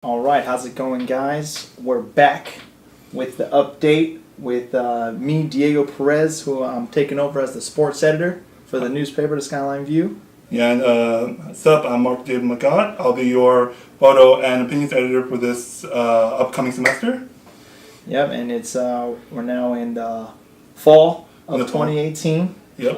All right, how's it going, guys? We're back with the update with me, Diego Perez, who I'm taking over as the sports editor for the newspaper, the Skyline View. Yeah, and what's up? I'm Mark David McGott. I'll be your photo and opinions editor for this upcoming semester. Yep, and it's we're now in the fall of 2018. Yep.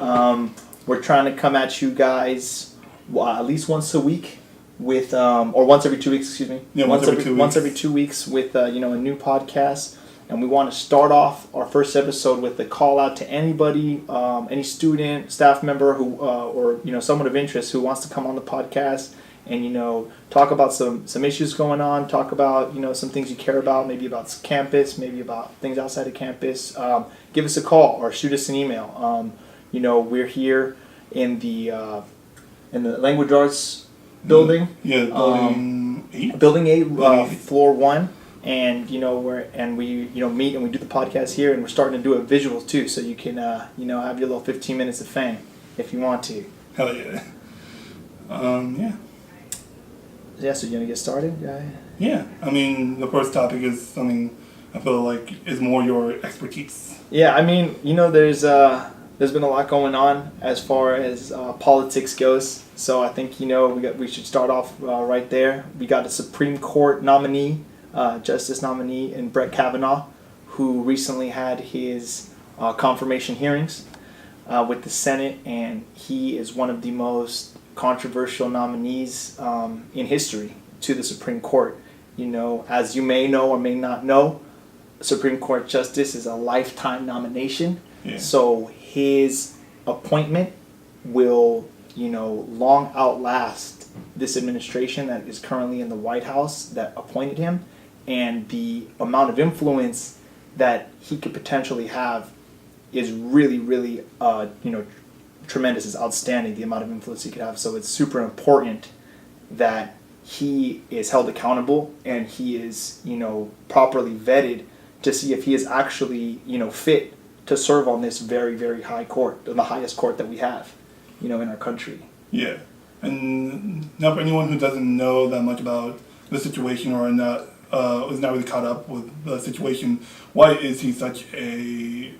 We're trying to come at you guys at least once a week with or once every 2 weeks, excuse me. Yeah, once every 2 weeks. Once every 2 weeks with a new podcast. And we want to start off our first episode with a call out to anybody, any student, staff member who or someone of interest who wants to come on the podcast and talk about some issues going on, talk about some things you care about, maybe about campus, maybe about things outside of campus. Give us a call or shoot us an email. We're here in the language arts building. Yeah, building 8. Building 8, floor 1. And we meet and we do the podcast here, and we're starting to do it visuals too, so you can have your little 15 minutes of fame if you want to. Hell yeah. Yeah. Yeah, so you gonna get started? Yeah. I mean, the first topic is something I feel like is more your expertise. Yeah, I mean, there's been a lot going on as far as politics goes. So I think we should start off right there. We got a Supreme Court nominee. Justice nominee in Brett Kavanaugh, who recently had his confirmation hearings with the Senate, and he is one of the most controversial nominees in history to the Supreme Court. As you may know or may not know, Supreme Court Justice is a lifetime nomination. Yeah. So his appointment will, long outlast this administration that is currently in the White House that appointed him. And the amount of influence that he could potentially have is really, really, tremendous. It's outstanding, the amount of influence he could have. So it's super important that he is held accountable and he is, properly vetted to see if he is actually, fit to serve on this very, very high court, the highest court that we have, in our country. Yeah. And now for anyone who doesn't know that much about the situation or is not really caught up with the situation, why is he such a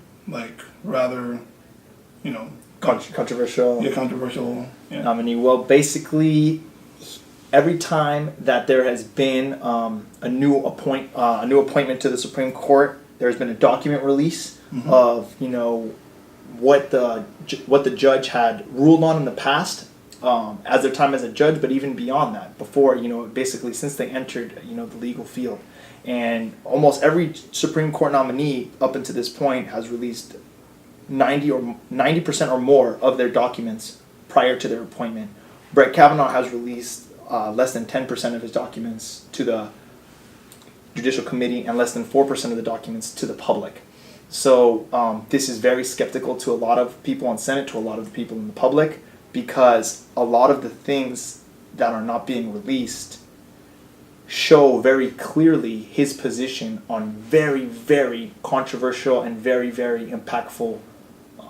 rather controversial nominee? Well, basically, every time that there has been a new appointment to the Supreme Court, there's been a document release of what the judge had ruled on in the past. As their time as a judge, but even beyond that, before, basically since they entered, the legal field. And almost every Supreme Court nominee up until this point has released 90% or more of their documents prior to their appointment. Brett Kavanaugh has released less than 10% of his documents to the Judicial Committee and less than 4% of the documents to the public. So this is very skeptical to a lot of people on Senate, to a lot of the people in the public, because a lot of the things that are not being released show very clearly his position on very, very controversial and very, very impactful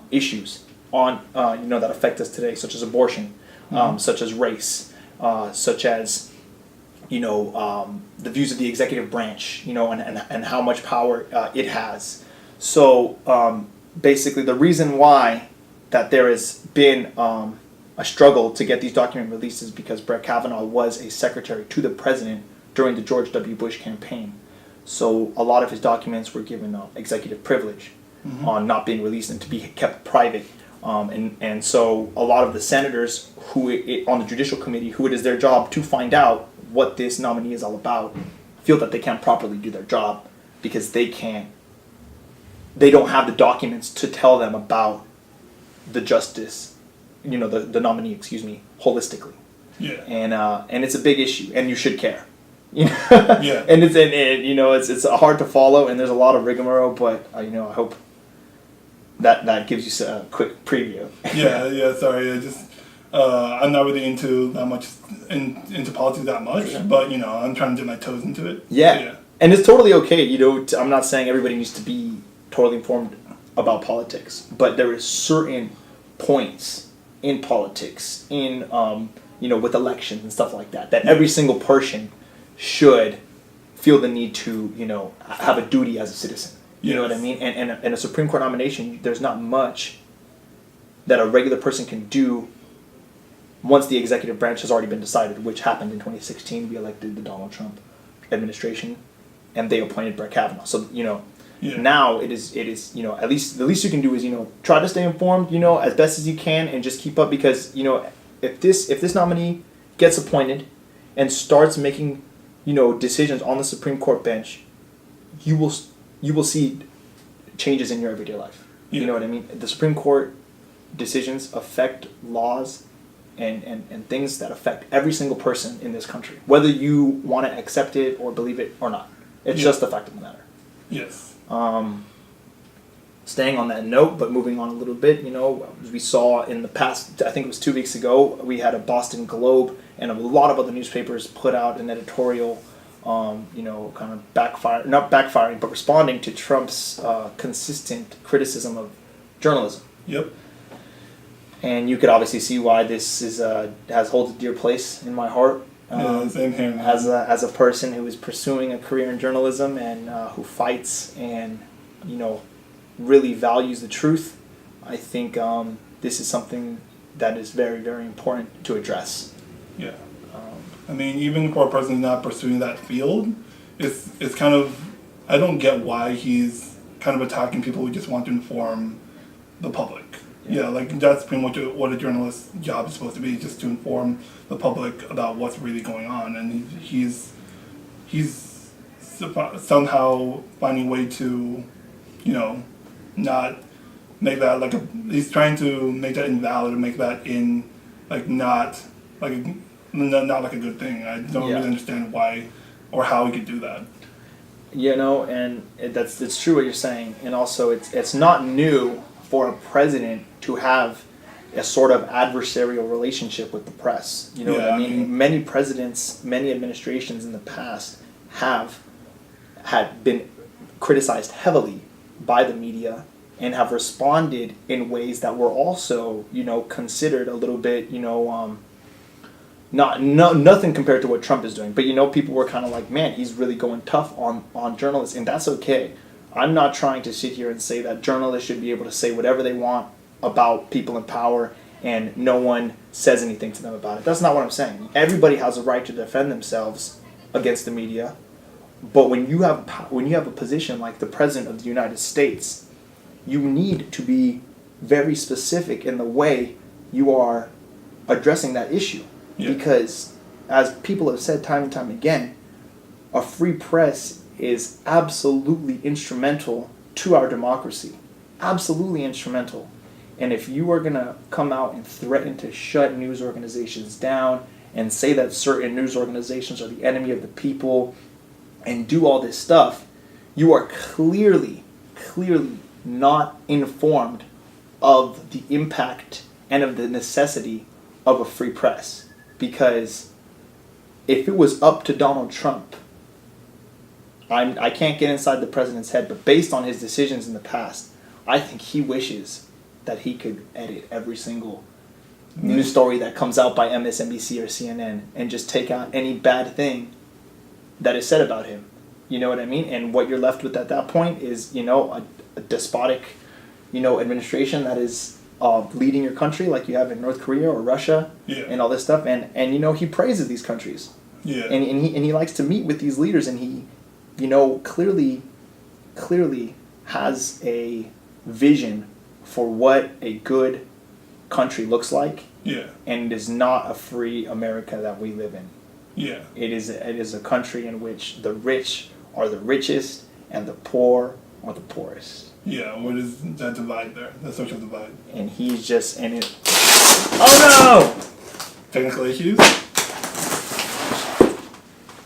issues on that affect us today, such as abortion, such as race, such as the views of the executive branch, and how much power it has. So basically, the reason why that there has been a struggle to get these document releases because Brett Kavanaugh was a secretary to the president during the George W. Bush campaign. So a lot of his documents were given executive privilege on not being released and to be kept private. And so a lot of the senators on the Judicial Committee, who it is their job to find out what this nominee is all about, feel that they can't properly do their job because they don't have the documents to tell them about the justice, the nominee, holistically. Yeah. And it's a big issue, and you should care. Yeah. And it's hard to follow, and there's a lot of rigmarole, but I hope that gives you a quick preview. Yeah. Sorry, I'm not really into that much into politics that much, but I'm trying to dip my toes into it. Yeah. And it's totally okay. I'm not saying everybody needs to be totally informed about politics, but there is certain points in politics, with elections and stuff like that, that every single person should feel the need to, have a duty as a citizen. You know what I Yes. mean? And a Supreme Court nomination, there's not much that a regular person can do once the executive branch has already been decided, which happened in 2016. We elected the Donald Trump administration, and they appointed Brett Kavanaugh. So, Yeah. now it is, at least the least you can do is, try to stay informed, as best as you can, and just keep up, because, if this nominee gets appointed and starts making, decisions on the Supreme Court bench, you will see changes in your everyday life. You Yeah. know what I mean? The Supreme Court decisions affect laws and things that affect every single person in this country, whether you want to accept it or believe it or not. It's Yeah. just the fact of the matter. Yes. Staying on that note, but moving on a little bit, we saw in the past, I think it was 2 weeks ago, we had a Boston Globe and a lot of other newspapers put out an editorial, kind of not backfiring, but responding to Trump's consistent criticism of journalism. Yep. And you could obviously see why this holds a dear place in my heart. Same here. Man. As a person who is pursuing a career in journalism and who fights and really values the truth, I think this is something that is very, very important to address. Yeah. I mean, even for a person not pursuing that field, it's kind of, I don't get why he's kind of attacking people who just want to inform the public. Yeah, like that's pretty much what a journalist's job is supposed to be, just to inform the public about what's really going on. And he's somehow finding a way to, not make that like he's trying to make that invalid and make that not like a good thing. I don't really understand why or how he could do that. And it's true what you're saying, and also it's not new for a president to have a sort of adversarial relationship with the press. You know what I mean? Many presidents, many administrations in the past had been criticized heavily by the media and have responded in ways that were also, considered a little bit, nothing compared to what Trump is doing. But people were kind of like, man, he's really going tough on journalists, and that's okay. I'm not trying to sit here and say that journalists should be able to say whatever they want about people in power and no one says anything to them about it. That's not what I'm saying. Everybody has a right to defend themselves against the media. But when you have a position like the President of the United States, you need to be very specific in the way you are addressing that issue. Yeah. Because, as people have said time and time again, a free press is absolutely instrumental to our democracy. Absolutely instrumental. And if you are going to come out and threaten to shut news organizations down and say that certain news organizations are the enemy of the people and do all this stuff, you are clearly not informed of the impact and of the necessity of a free press. Because if it was up to Donald Trump, I can't get inside the president's head, but based on his decisions in the past, I think he wishes that he could edit every single news story that comes out by MSNBC or CNN and just take out any bad thing that is said about him. You know what I mean? And what you're left with at that point is, a despotic, administration that is leading your country like you have in North Korea or Russia and all this stuff. And he praises these countries. Yeah. And he likes to meet with these leaders, and he, clearly has a vision for what a good country looks like. Yeah. And it is not a free America that we live in. Yeah. It is a country in which the rich are the richest and the poor are the poorest. Yeah, what is that divide there? That social divide. And he's just oh no! Technical issues?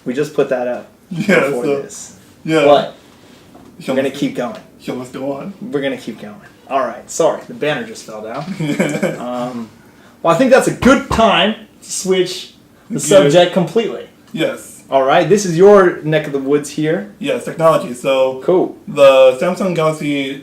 We just put that up Yeah, before so, this. yeah. But Show we're gonna must- keep going. Show must go on. We're gonna keep going. All right. Sorry, the banner just fell down. Well, I think that's a good time to switch the subject completely. Yes. All right. This is your neck of the woods here. Yes, technology. So Cool. the Samsung Galaxy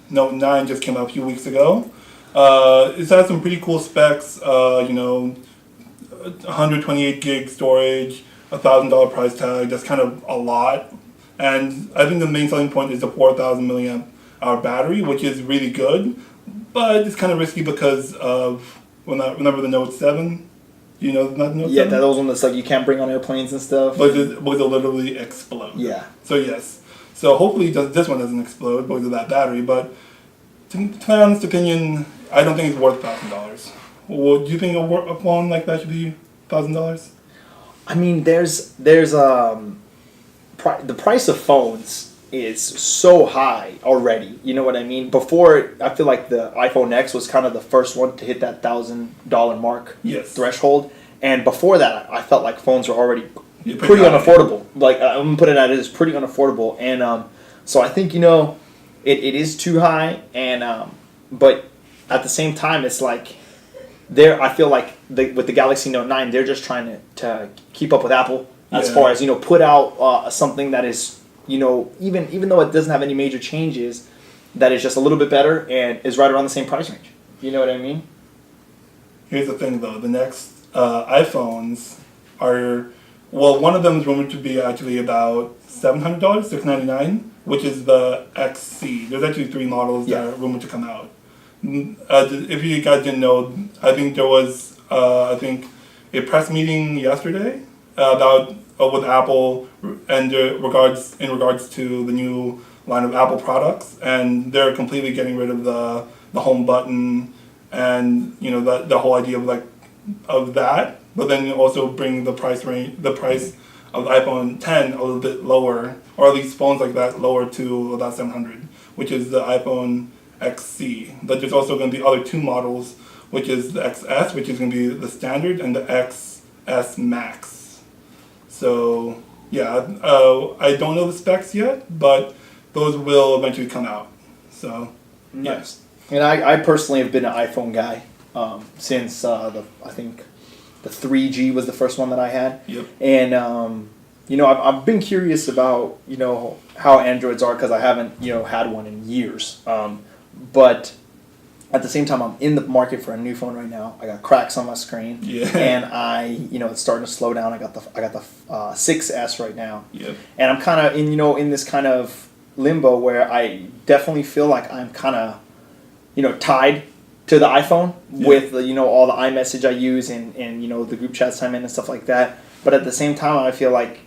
Note 9 just came out a few weeks ago. It has some pretty cool specs. 128 gig storage, $1,000 price tag. That's kind of a lot. And I think the main selling point is the 4,000 milliamp hour battery, which is really good, but it's kind of risky because of whenever the Note 7, you know the Note 7? Yeah, those ones that's like you can't bring on airplanes and stuff. But it will literally explode. Yeah. So yes. So hopefully this one doesn't explode because of that battery, but to my honest opinion, I don't think it's worth $1,000. Well, do you think a phone like that should be $1,000? I mean, there's the price of phones is so high already. You know what I mean? Before, I feel like the iPhone X was kind of the first one to hit that $1,000 mark Yes. threshold. And before that, I felt like phones were already Yeah, pretty high. unaffordable. Like, I'm going to put it at it is pretty unaffordable. And so I think, it is too high. And but at the same time, it's like, I feel like with the Galaxy Note 9, they're just trying to keep up with Apple as Yeah. far as, put out something that is, even though it doesn't have any major changes, that is just a little bit better and is right around the same price range. You know what I mean? Here's the thing though, the next iPhones are, well, one of them is rumored to be actually about $700, $699, which is the XC. There's actually 3 models that are rumored to come out. If you guys didn't know, I think there was a press meeting yesterday about with Apple and in regards to the new line of Apple products, and they're completely getting rid of the home button and the whole idea of that, but then also bring the price of the iPhone 10 a little bit lower, or at least phones like that lower to about $700, which is the iPhone XC. But there's also going to be other 2 models, which is the XS, which is going to be the standard, and the XS Max. So yeah, I don't know the specs yet, but those will eventually come out. So Nice. And I personally have been an iPhone guy since I think the 3G was the first one that I had. Yep. And I've been curious about how Androids are because I haven't had one in years. But at the same time, I'm in the market for a new phone right now. I got cracks on my screen. Yeah. And it's starting to slow down. I got the 6S right now. Yep. And I'm kind of in this kind of limbo where I definitely feel like I'm kind of tied to the iPhone with all the iMessage I use and the group chats I'm in and stuff like that. But at the same time, I feel like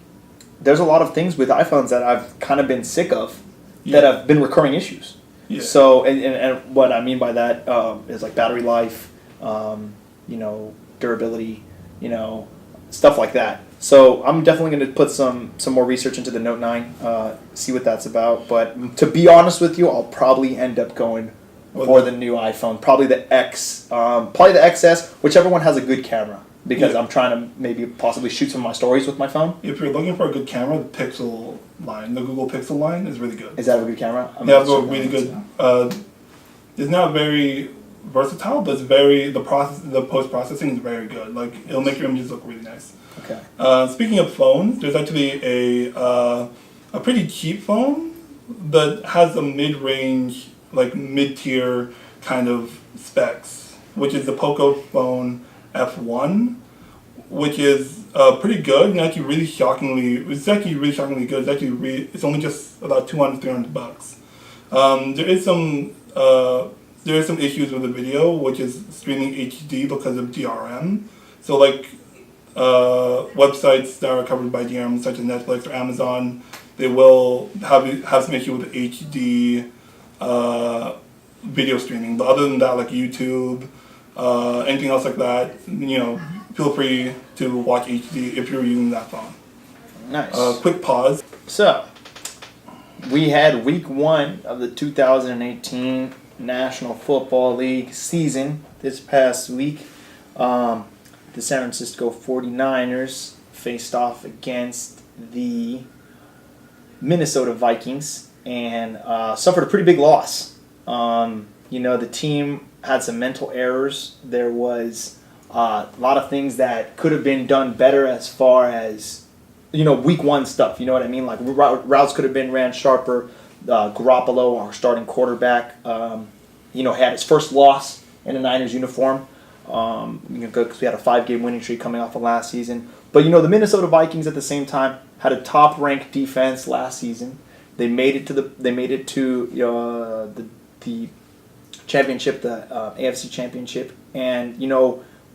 there's a lot of things with iPhones that I've kind of been sick of that have been recurring issues. Yeah. So and what I mean by that is like battery life, durability, stuff like that. So I'm definitely going to put some more research into the Note 9, see what that's about. But to be honest with you, I'll probably end up going for the new iPhone, probably the X, probably the XS, whichever one has a good camera. Because I'm trying to maybe possibly shoot some of my stories with my phone. If you're looking for a good camera, the Pixel line, the Google Pixel line, is really good. Is that a good camera? They have a really good. It's not very versatile, but the post processing is very good. Like it'll make your images look really nice. Okay. Speaking of phones, there's actually a pretty cheap phone that has a mid-range, like mid-tier kind of specs, which is the Poco phone F1, which is pretty good and actually really shockingly good. It's actually it's only just about $200-$300. There is some issues with the video, which is streaming HD because of DRM. So like websites that are covered by DRM, such as Netflix or Amazon, they will have some issue with HD video streaming. But other than that, like YouTube, anything else like that, feel free to watch HD if you're using that phone. Nice. Quick pause. So, we had week 1 of the 2018 National Football League season this past week. The San Francisco 49ers faced off against the Minnesota Vikings and suffered a pretty big loss. The team had some mental errors. There was a lot of things that could have been done better as far as, week 1 stuff. You know what I mean? Like routes could have been ran sharper. Garoppolo, our starting quarterback, had his first loss in a Niners uniform. Because we had a 5-game winning streak coming off of last season. But the Minnesota Vikings at the same time had a top-ranked defense last season. They made it to the championship, the AFC championship, and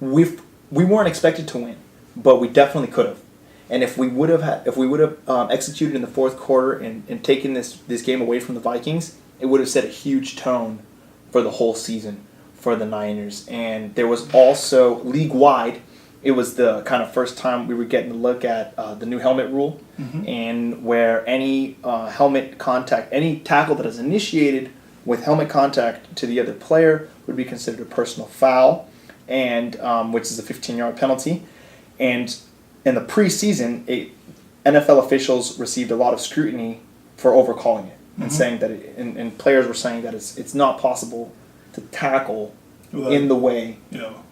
we weren't expected to win, but we definitely could have. And if we would have executed in the fourth quarter and taken this game away from the Vikings, it would have set a huge tone for the whole season for the Niners. And there was also league-wide, it was the kind of first time we were getting to look at the new helmet rule, and where any helmet contact, any tackle that is initiated with helmet contact to the other player would be considered a personal foul, and which is a 15-yard penalty. And in the preseason, NFL officials received a lot of scrutiny for overcalling it, and saying that and players were saying that it's not possible to tackle in the way.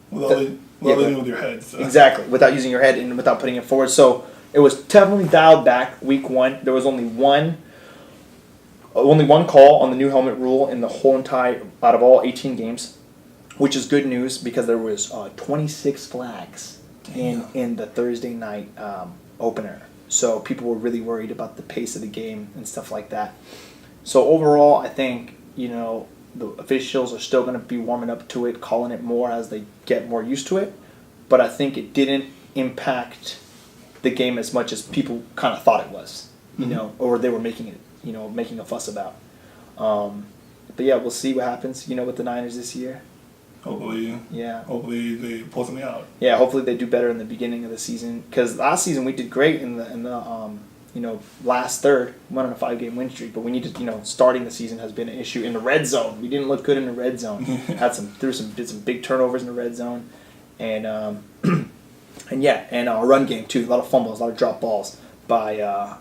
Without leading with your head. So. Exactly, without using your head and without putting it forward. So it was definitely dialed back week one. There was only one call on the new helmet rule in the whole entire, out of all 18 games, which is good news because there was 26 flags in the Thursday night opener. So people were really worried about the pace of the game and stuff like that. So overall, I think, the officials are still going to be warming up to it, calling it more as they get more used to it. But I think it didn't impact the game as much as people kind of thought it was, or they were making it, making a fuss about. But yeah, we'll see what happens, with the Niners this year. Hopefully. Yeah. Hopefully they pull something out. Yeah, hopefully they do better in the beginning of the season. Because last season we did great in the last third, went on a 5-game win streak. But we need to, starting the season has been an issue in the red zone. We didn't look good in the red zone. Did some big turnovers in the red zone, and our run game too. A lot of fumbles, a lot of drop balls by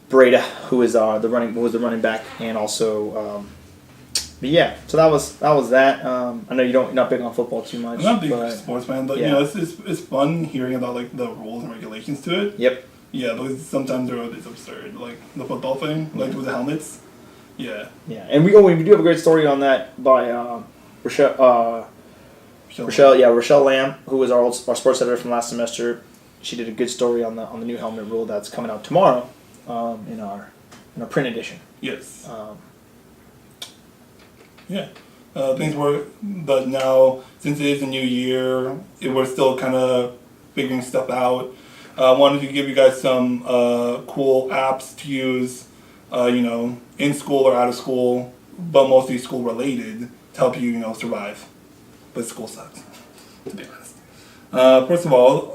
Breda, who was the running back, and also. But yeah, so that was that. I know you're not big on football too much. I'm not a big sports fan, but it's fun hearing about like the rules and regulations to it. Yep. Yeah, because sometimes it's absurd, like the football thing, like with the helmets. Yeah. Yeah, and we do have a great story on that by Rochelle Lamb, who was our sports editor from last semester. She did a good story on the new helmet rule that's coming out tomorrow, in our print edition. Yes. Things were, but now since it is a new year, we're still kind of figuring stuff out. I wanted to give you guys some cool apps to use, in school or out of school, but mostly school related to help you, survive. But school sucks, to be honest. First of all,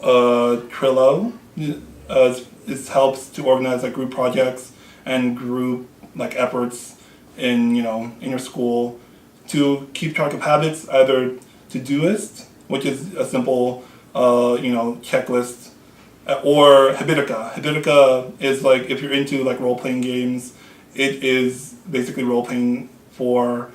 Trello. It helps to organize like group projects and group like efforts in your school to keep track of habits, either Todoist, which is a simple checklist, or Habitica. Habitica is like, if you're into like role-playing games, it is basically role-playing for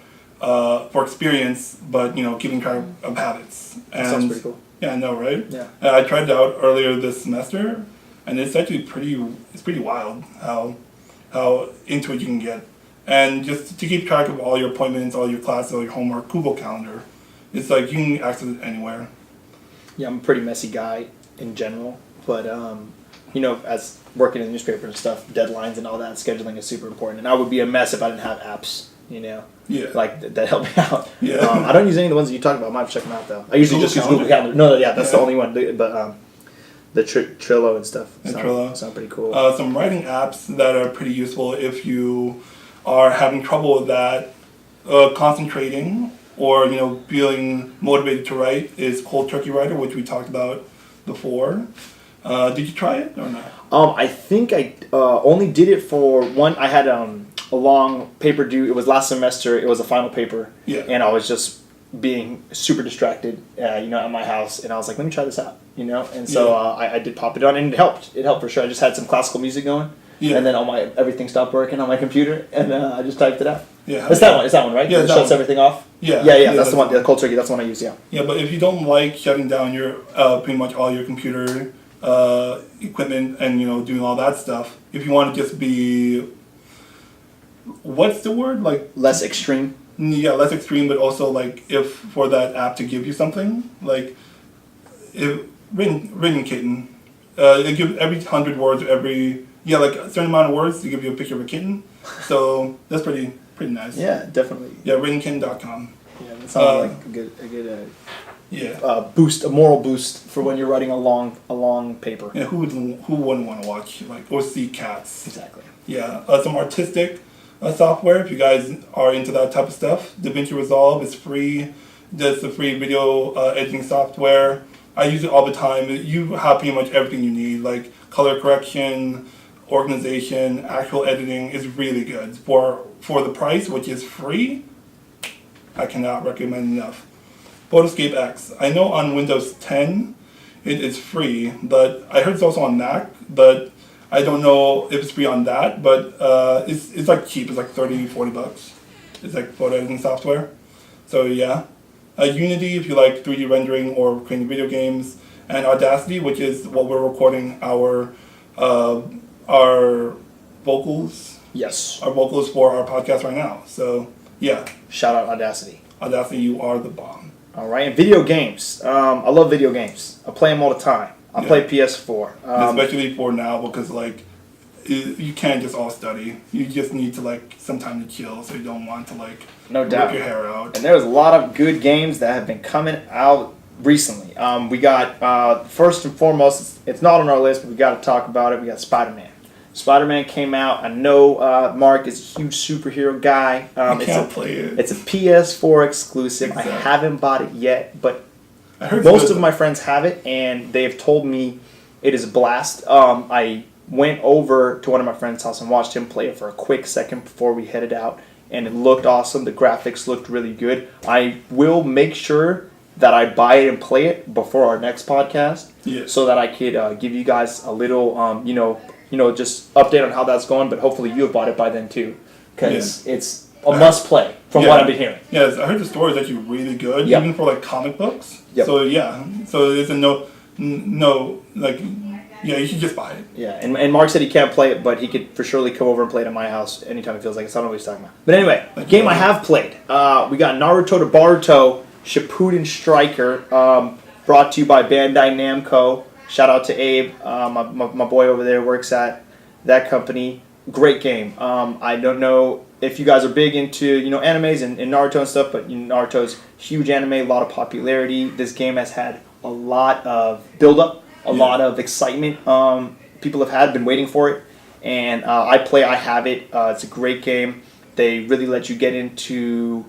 experience, but keeping track of habits. That sounds pretty cool. Yeah, I know, right? Yeah. I tried it out earlier this semester, and it's actually pretty wild how into it you can get. And just to keep track of all your appointments, all your classes, all your homework, Google Calendar. It's like you can access it anywhere. Yeah, I'm a pretty messy guy in general, but as working in the newspaper and stuff, deadlines and all that, scheduling is super important. And I would be a mess if I didn't have apps, Yeah. like that help me out. Yeah. I don't use any of the ones that you talked about. I might have to check them out though. I usually just use Calendar? Google Calendar. No, yeah, that's the only one. But the Trello and stuff Trello sound pretty cool. Some writing apps that are pretty useful if you are having trouble with that, concentrating or feeling motivated to write is Cold Turkey Writer, which we talked about before. Did you try it or not? I think I only did it for one. I had a long paper due. It was last semester. It was a final paper. Yeah. And I was just being super distracted, at my house, and I was like, let me try this out, And so I did pop it on, and it helped. It helped for sure. I just had some classical music going. Yeah. And then everything stopped working on my computer, and I just typed it out. Yeah. It's that one. It's that one, right? Yeah. It shuts everything off. Yeah. Yeah. That's the one. The Cold Turkey. That's the one I use. Yeah. Yeah, but if you don't like shutting down your pretty much all your computer equipment and doing all that stuff, if you want to just be, what's the word, like less extreme. Yeah, less extreme, but also like if for that app to give you something, like if written kitten. It gives every 100 words, like a certain amount of words, to give you a picture of a kitten. So that's pretty nice. Yeah, definitely. Yeah, writtenkitten.com. Yeah, that sounds like a good Yeah. boost, a moral boost for when you're writing a long paper. Yeah, who wouldn't want to watch or see cats? Exactly. Yeah, some artistic software if you guys are into that type of stuff. DaVinci Resolve is free. That's a free video editing software. I use it all the time. You have pretty much everything you need, like color correction, organization, actual editing is really good. For the price, which is free, I cannot recommend enough. Photoscape X. I know on Windows 10 it is free, but I heard it's also on Mac, but I don't know if it's free on that, but it's like cheap. It's like $30-$40. It's like photo editing software. So yeah. Unity if you like 3D rendering or creating video games, and Audacity, which is what we're recording our vocals. Yes. Our vocals for our podcast right now. So yeah. Shout out Audacity. Audacity, you are the bomb. All right, and video games. I love video games. I play them all the time. I play PS4. Especially for now, because you can't just all study. You just need to some time to chill, so you don't want to no rip doubt. your hair out. And there's a lot of good games that have been coming out recently. We got first and foremost, it's not on our list, but we got to talk about it. We got Spider-Man. Spider-Man came out. I know Mark is a huge superhero guy. I can't play it. It's a PS4 exclusive. Exactly. I haven't bought it yet, but I heard most of my friends have it, and they've told me it is a blast. I went over to one of my friend's house and watched him play it for a quick second before we headed out, and it looked awesome. The graphics looked really good. I will make sure that I buy it and play it before our next podcast, so that I could give you guys a little, just update on how that's going. But hopefully you have bought it by then too, because it's a must play from what I've been hearing. Yes, I heard the story is actually really good, even for comic books. Yep. So yeah, so it's a you should just buy it. Yeah, and Mark said he can't play it, but he could for surely come over and play it at my house anytime he feels like it. So I don't know what he's talking about. But anyway, a game I have played. We got Naruto to Boruto Shippuden Striker, brought to you by Bandai Namco. Shout out to Abe, my boy over there works at that company. Great game. I don't know if you guys are big into animes and Naruto and stuff, but Naruto's huge anime, a lot of popularity. This game has had a lot of build-up, a lot of excitement. People have been waiting for it, and I have it. It's a great game. They really let you get into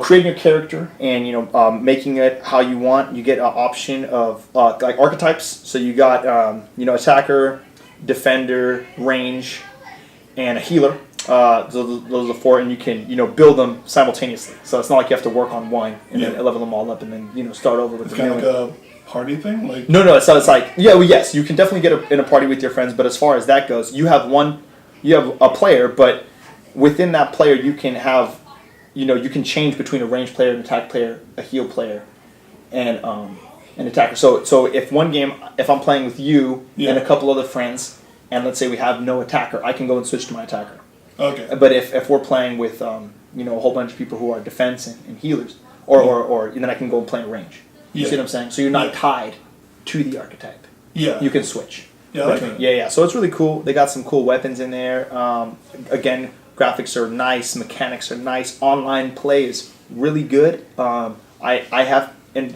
creating a character and making it how you want. You get an option of archetypes. So you got attacker, defender, range, and a healer. Those are the four, and you can build them simultaneously. So it's not like you have to work on one and then level them all up and then start over with. It's kind of like a party thing, No. It's like yes, you can definitely get in a party with your friends. But as far as that goes, you have a player, but within that player you can have. You can change between a range player, an attack player, a heal player, and an attacker. So if I'm playing with you and a couple other friends, and let's say we have no attacker, I can go and switch to my attacker. Okay. But if we're playing with a whole bunch of people who are defense and healers, or then I can go and play a range. You see what I'm saying? So you're not tied to the archetype. Yeah. You can switch. Yeah, I like that. Yeah. So it's really cool. They got some cool weapons in there. Again. Graphics are nice, mechanics are nice, online play is really good. I have in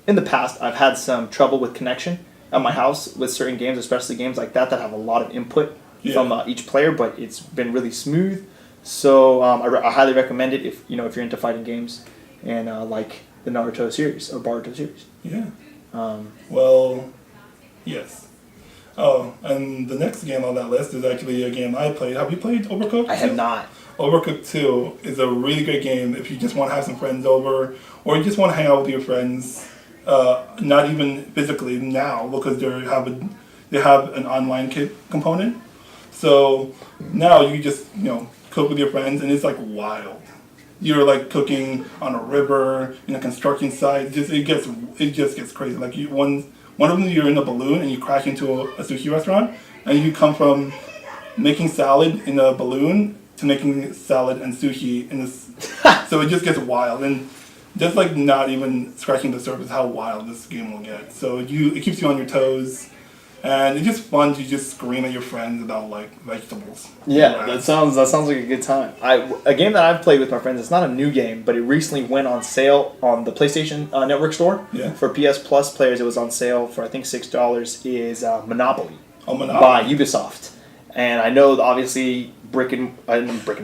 the past I've had some trouble with connection at my house with certain games, especially games like that have a lot of input from each player, but it's been really smooth. So I highly recommend it if you're into fighting games and like the Naruto series or Boruto series. Yeah. Well, yes. Oh, and the next game on that list is actually a game I played. Have you played Overcooked? I have not. Overcooked 2 is a really great game if you just want to have some friends over, or you just want to hang out with your friends, not even physically now, because they have an online component. So now you just cook with your friends, and it's wild. You're cooking on a river in a construction site. It just gets crazy. One of them, you're in a balloon and you crash into a sushi restaurant, and you come from making salad in a balloon to making salad and sushi in this. So it just gets wild. And just like not even scratching the surface how wild this game will get. So it keeps you on your toes, and it's just fun to just scream at your friends about like vegetables. Yeah, that sounds like a good time. A game that I've played with my friends. It's not a new game, but it recently went on sale on the PlayStation Network store. Yeah. For PS Plus players, it was on sale for I think $6. Is Monopoly Oh, Monopoly. by Ubisoft, and I know obviously brick and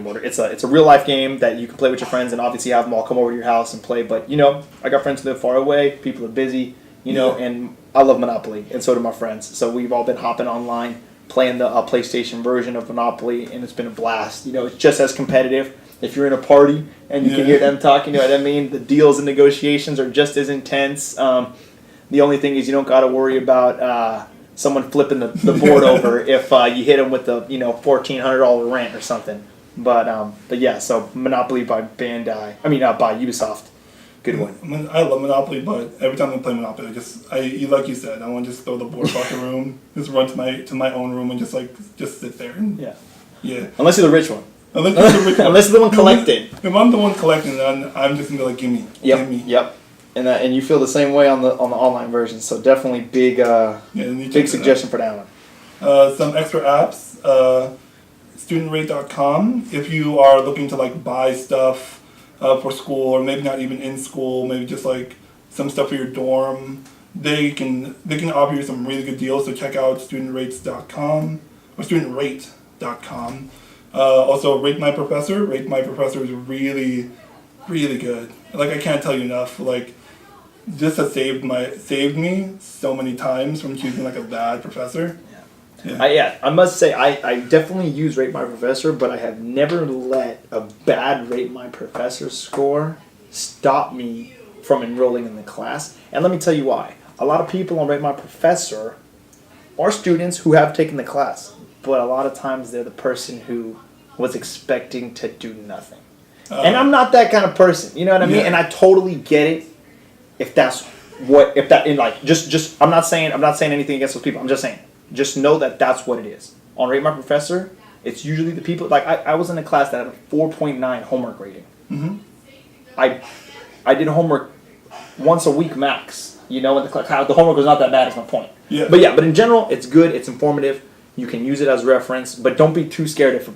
mortar. It's a real life game that you can play with your friends, and obviously have them all come over to your house and play. But I got friends who live far away. People are busy. And I love Monopoly, and so do my friends. So we've all been hopping online, playing the PlayStation version of Monopoly, and it's been a blast. It's just as competitive. If you're in a party and you can hear them talking, you know what I mean? The deals and negotiations are just as intense. The only thing is you don't got to worry about someone flipping the board over if you hit them with the $1,400 rent or something. But yeah, so Monopoly by by Ubisoft. Good one. I love Monopoly, but every time I play Monopoly, like you said, I want to just throw the board across the room, just run to my own room and just sit there. And, yeah. Unless you're the rich one. Unless you're the rich one. Unless you're the one collecting. If I'm the one collecting, then I'm just gonna be like, gimme. Yep. And you feel the same way on the online version. So definitely big suggestion for that one. Some extra apps. StudentRate.com. If you are looking to buy stuff for school, or maybe not even in school, maybe just some stuff for your dorm, they can offer you some really good deals. So check out StudentRates.com or StudentRate.com. Also, Rate My Professor. Rate My Professor is really, really good. I can't tell you enough. This has saved me so many times from choosing a bad professor. I must say I definitely use Rate My Professor, but I have never let a bad Rate My Professor score stop me from enrolling in the class. And let me tell you why. A lot of people on Rate My Professor are students who have taken the class, but a lot of times they're the person who was expecting to do nothing. And I'm not that kind of person, you know what I mean? And I totally get it I'm not saying anything against those people. I'm just saying, just know that that's what it is. On Rate My Professor, it's usually the people, I was in a class that had a 4.9 homework rating. Mm-hmm. I did homework once a week max, and the homework was not that bad is my point. Yeah. But in general, it's good, it's informative, you can use it as reference, but don't be too scared if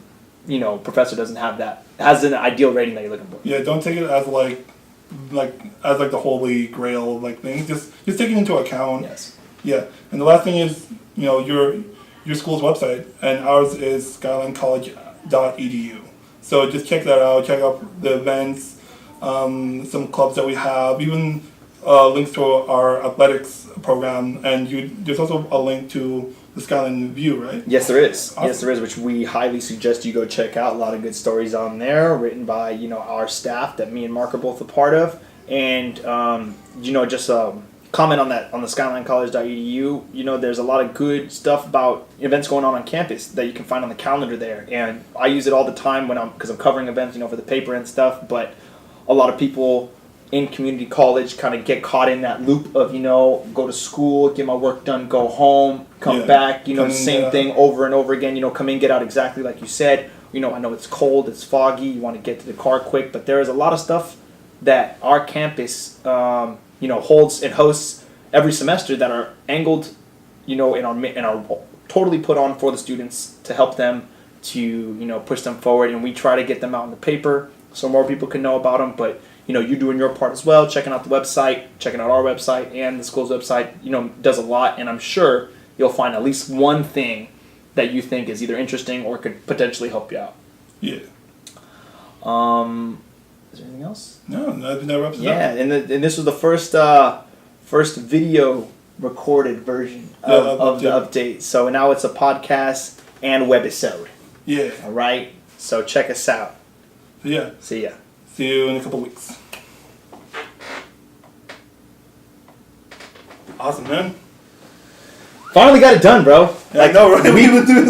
professor doesn't have that, has an ideal rating that you're looking for. Yeah, don't take it as the holy grail thing. Just take it into account. Yes. Yeah, and the last thing is your school's website, and ours is skylinecollege.edu. So just check that out. Check out the events, some clubs that we have, even links to our athletics program, and there's also a link to the Skyline View, right? Yes, there is. Awesome. Yes, there is, which we highly suggest you go check out. A lot of good stories on there, written by our staff that me and Mark are both a part of, and just comment on that on the skylinecollege.edu. There's a lot of good stuff about events going on campus that you can find on the calendar there, and I use it all the time because I'm covering events, for the paper and stuff. But a lot of people in community college kind of get caught in that loop of go to school, get my work done, go home, come back, same thing over and over again. Come in, get out, exactly like you said. I know it's cold, it's foggy, you want to get to the car quick, but there is a lot of stuff that our campus holds and hosts every semester that are angled and are totally put on for the students to help them to push them forward, and we try to get them out in the paper so more people can know about them. But you're doing your part as well, checking out the website, checking out our website and the school's website, does a lot, and I'm sure you'll find at least one thing that you think is either interesting or could potentially help you out. Yeah. Is there anything else? No, that wraps it up. Yeah, and this was the first video recorded version of the update. So now it's a podcast and webisode. Yeah. All right. So check us out. Yeah. See ya. See you in a couple weeks. Awesome, man. Finally got it done, bro. I know, right? We would do this.